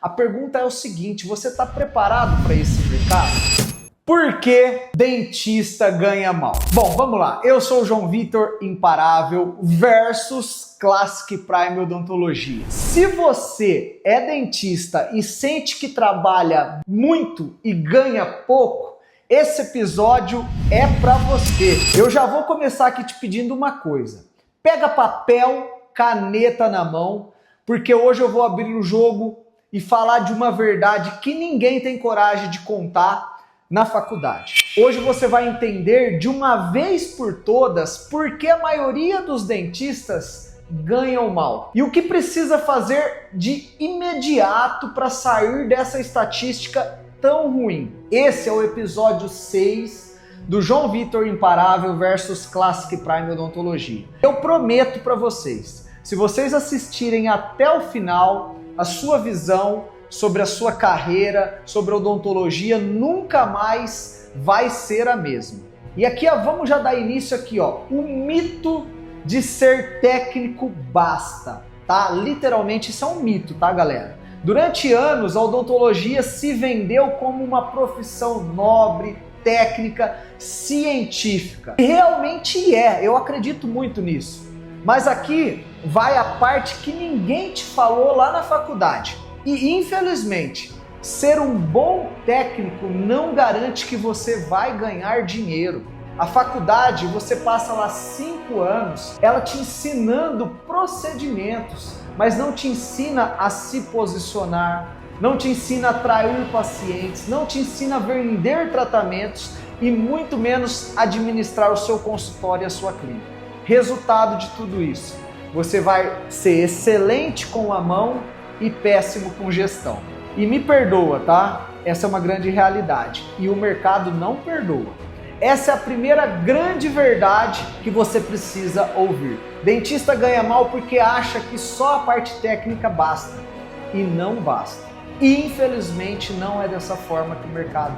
A pergunta é o seguinte: você está preparado para esse mercado? Por que dentista ganha mal? Bom, vamos lá. Eu sou o João Vitor Imparável versus Classic Prime Odontologia. Se você é dentista e sente que trabalha muito e ganha pouco, esse episódio é para você. Eu já vou começar aqui te pedindo uma coisa. Pega papel, caneta na mão, porque hoje eu vou abrir o jogo e falar de uma verdade que ninguém tem coragem de contar na faculdade. Hoje você vai entender de uma vez por todas por que a maioria dos dentistas ganham mal. E o que precisa fazer de imediato para sair dessa estatística tão ruim. Esse é o episódio 6 do João Vitor Imparável versus Classic Prime Odontologia. Eu prometo para vocês, se vocês assistirem até o final, a sua visão sobre a sua carreira, sobre a odontologia, nunca mais vai ser a mesma. E aqui, vamos já dar início aqui, o mito de ser técnico basta, tá? Literalmente isso é um mito, tá, galera? Durante anos, a odontologia se vendeu como uma profissão nobre, técnica, científica. E realmente eu acredito muito nisso. Mas aqui vai a parte que ninguém te falou lá na faculdade. E infelizmente, ser um bom técnico não garante que você vai ganhar dinheiro. A faculdade, você passa lá 5 anos, ela te ensinando procedimentos, mas não te ensina a se posicionar, não te ensina a atrair pacientes, não te ensina a vender tratamentos e muito menos administrar o seu consultório e a sua clínica. Resultado de tudo isso, você vai ser excelente com a mão e péssimo com gestão. E me perdoa, tá? Essa é uma grande realidade e o mercado não perdoa. Essa é a primeira grande verdade que você precisa ouvir. Dentista ganha mal porque acha que só a parte técnica basta e não basta. E infelizmente não é dessa forma que o mercado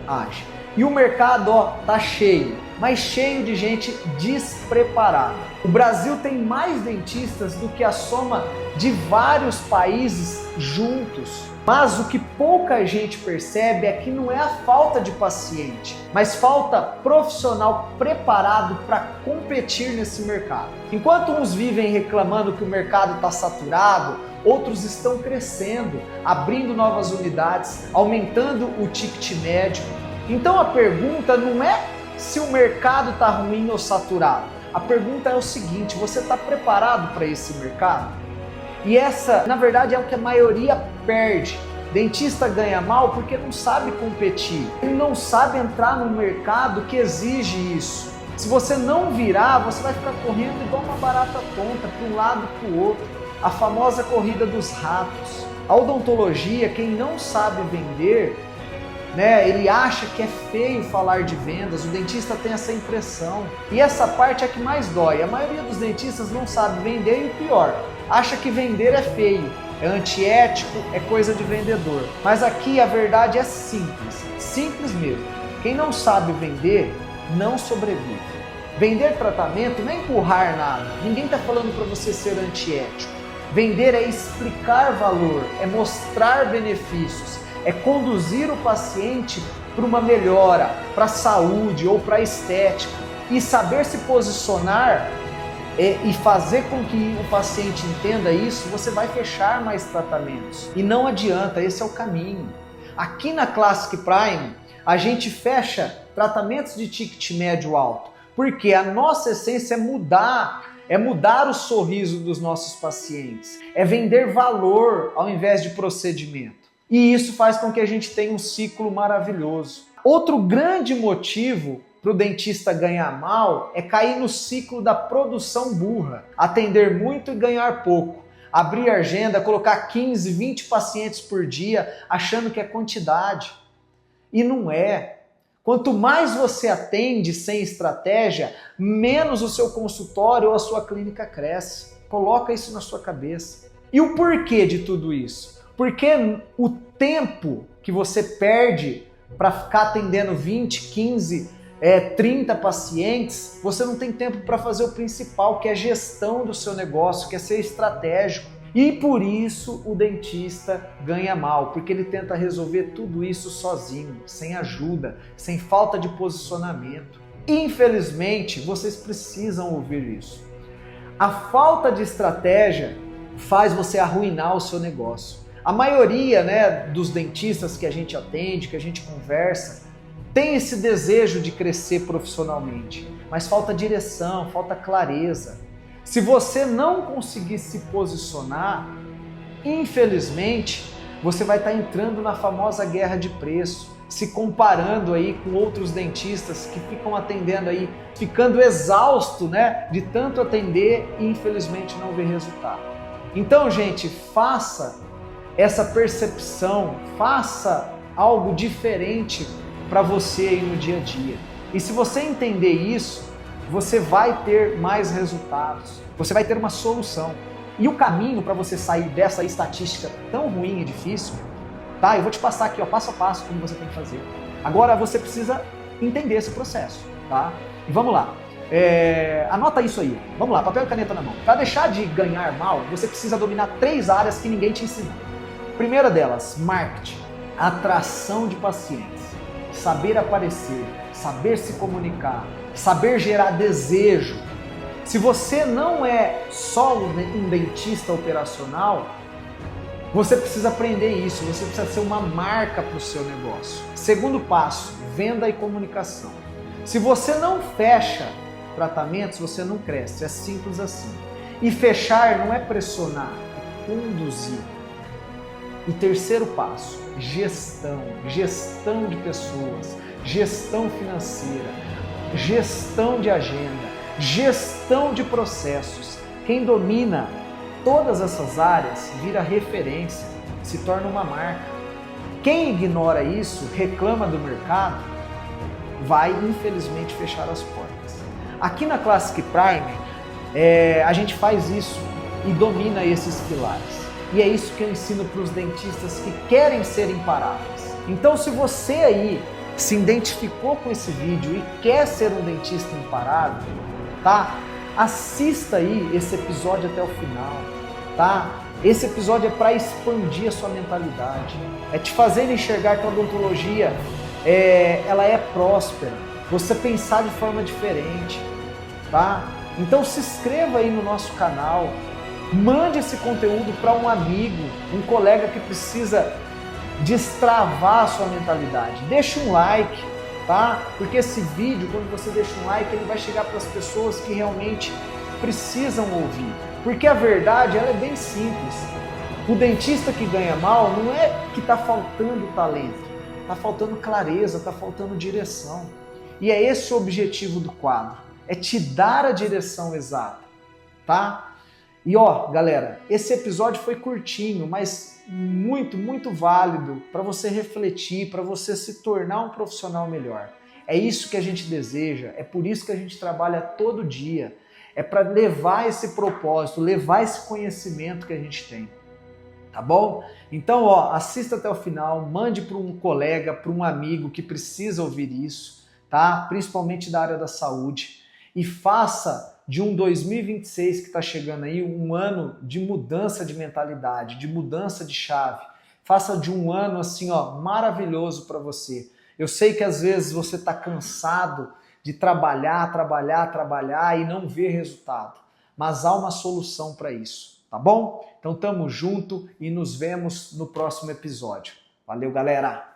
age. E o mercado, tá cheio, mas cheio de gente despreparada. O Brasil tem mais dentistas do que a soma de vários países juntos. Mas o que pouca gente percebe é que não é a falta de paciente, mas falta profissional preparado para competir nesse mercado. Enquanto uns vivem reclamando que o mercado está saturado, outros estão crescendo, abrindo novas unidades, aumentando o ticket médio. Então a pergunta não é se o mercado está ruim ou saturado. A pergunta é o seguinte: você está preparado para esse mercado? E essa, na verdade, é o que a maioria perde. Dentista ganha mal porque não sabe competir. Ele não sabe entrar no mercado que exige isso. Se você não virar, você vai ficar correndo igual uma barata tonta, para um lado e para o outro. A famosa corrida dos ratos. A odontologia, quem não sabe vender, ele acha que é feio falar de vendas, o dentista tem essa impressão. E essa parte é a que mais dói. A maioria dos dentistas não sabe vender e o pior, acha que vender é feio, é antiético, é coisa de vendedor. Mas aqui a verdade é simples, simples mesmo. Quem não sabe vender, não sobrevive. Vender tratamento não é empurrar nada, ninguém está falando para você ser antiético. Vender é explicar valor, é mostrar benefícios, é conduzir o paciente para uma melhora, para a saúde ou para a estética. E saber se posicionar e fazer com que o paciente entenda isso, você vai fechar mais tratamentos. E não adianta, esse é o caminho. Aqui na Classic Prime, a gente fecha tratamentos de ticket médio alto, porque a nossa essência é mudar o sorriso dos nossos pacientes, é vender valor ao invés de procedimento. E isso faz com que a gente tenha um ciclo maravilhoso. Outro grande motivo para o dentista ganhar mal é cair no ciclo da produção burra. Atender muito e ganhar pouco. Abrir agenda, colocar 15, 20 pacientes por dia, achando que é quantidade. E não é. Quanto mais você atende sem estratégia, menos o seu consultório ou a sua clínica cresce. Coloca isso na sua cabeça. E o porquê de tudo isso? Porque o tempo que você perde para ficar atendendo 20, 15, 30 pacientes, você não tem tempo para fazer o principal, que é a gestão do seu negócio, que é ser estratégico. E por isso o dentista ganha mal, porque ele tenta resolver tudo isso sozinho, sem ajuda, sem falta de posicionamento. Infelizmente, vocês precisam ouvir isso. A falta de estratégia faz você arruinar o seu negócio. A maioria, dos dentistas que a gente atende, que a gente conversa, tem esse desejo de crescer profissionalmente, mas falta direção, falta clareza. Se você não conseguir se posicionar, infelizmente, você vai estar entrando na famosa guerra de preço, se comparando aí com outros dentistas que ficam atendendo aí, ficando exausto, de tanto atender e infelizmente não ver resultado. Então, gente, faça essa percepção, faça algo diferente para você aí no dia a dia. E se você entender isso, você vai ter mais resultados, você vai ter uma solução. E o caminho para você sair dessa estatística tão ruim e difícil, tá? Eu vou te passar aqui, passo a passo, como você tem que fazer. Agora você precisa entender esse processo, tá? E vamos lá. Anota isso aí. Vamos lá, papel e caneta na mão. Para deixar de ganhar mal, você precisa dominar 3 áreas que ninguém te ensinou. Primeira delas, marketing, atração de pacientes, saber aparecer, saber se comunicar, saber gerar desejo. Se você não é só um dentista operacional, você precisa aprender isso, você precisa ser uma marca para o seu negócio. Segundo passo, venda e comunicação. Se você não fecha tratamentos, você não cresce, é simples assim. E fechar não é pressionar, é conduzir. E terceiro passo, gestão de pessoas, gestão financeira, gestão de agenda, gestão de processos. Quem domina todas essas áreas vira referência, se torna uma marca. Quem ignora isso, reclama do mercado, vai infelizmente fechar as portas. Aqui na Classic Prime, a gente faz isso e domina esses pilares. E é isso que eu ensino para os dentistas que querem ser imparáveis. Então, se você aí se identificou com esse vídeo e quer ser um dentista imparável, tá? Assista aí esse episódio até o final, tá? Esse episódio é para expandir a sua mentalidade, é te fazer enxergar que a odontologia ela é próspera, você pensar de forma diferente, tá? Então se inscreva aí no nosso canal, mande esse conteúdo para um amigo, um colega que precisa destravar a sua mentalidade. Deixa um like, tá? Porque esse vídeo, quando você deixa um like, ele vai chegar para as pessoas que realmente precisam ouvir. Porque a verdade, ela é bem simples. O dentista que ganha mal não é que está faltando talento, está faltando clareza, está faltando direção. E é esse o objetivo do quadro, é te dar a direção exata, tá? E galera, esse episódio foi curtinho, mas muito, muito válido para você refletir, para você se tornar um profissional melhor. É isso que a gente deseja, é por isso que a gente trabalha todo dia. É para levar esse propósito, levar esse conhecimento que a gente tem. Tá bom? Então, assista até o final, mande para um colega, para um amigo que precisa ouvir isso, tá? Principalmente da área da saúde. E faça de um 2026 que está chegando aí, um ano de mudança de mentalidade, de mudança de chave. Faça de um ano assim, maravilhoso para você. Eu sei que às vezes você está cansado de trabalhar e não ver resultado, mas há uma solução para isso, tá bom? Então tamo junto e nos vemos no próximo episódio. Valeu, galera!